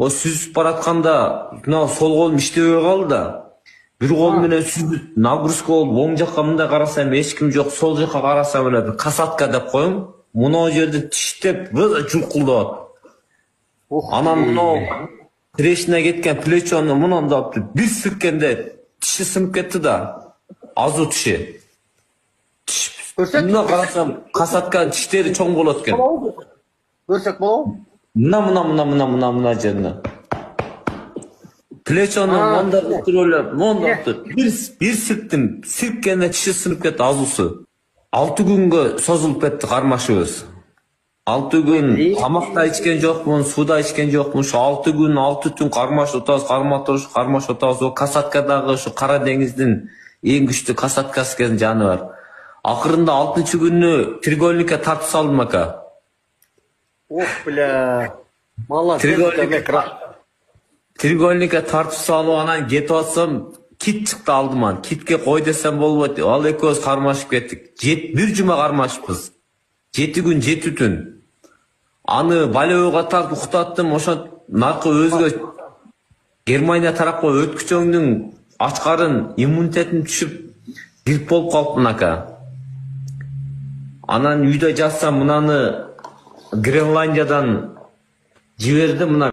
O süzüp baratkanda mына сол колум иштебей калды да. Bir kol менен süzüp нагрузка болуп оң жакка мындай карасам эч ким жок, сол жакка карасам эле бир касатка деп коем. Мына жерде тиштеп жулкулдап. Анан мына трешине кеткен плечону мындай бир сирккенде тиши сынып кетти да. Азу тиши. Мына карасам касатка тиштери чоң болот экен. Көрсек болобу? Мына жерде. Плечону монда турулуп, монда бир сирктим, сирккенде тиши сынып кетти азуусу. 6 күнгө созулуп кетти кармашыбыз. 6 күн тамакта ичкен жокмун, суда ичкен жокмун. Şu 6 күн, 6 түн кармашып атабыз, кармашып атабыз. О касаткадагы şu Кара деңиздин эң күчтүү касаткасы экен жаны бар. Акырында 6-күнү треугольникке тартып салдым ака. Ох, бля. Молодец. Треугольникке тартып салып анан кетип атсам, кит чыкты алдыман. Китке кой десем болбойт. Ал экөөбүз кармашып кеттик. Бир жума кармашыппыз. 7 күн, 7 түн. Аны болевойго тартып уктаттым. Ошо наркы өзгө Германия тарапка өткүчөңдүн ачкарын иммунитетим түшүп, грип болуп калыптын ака. Анан үйдө жатсам мынаны Гренландиядан жиберди, мына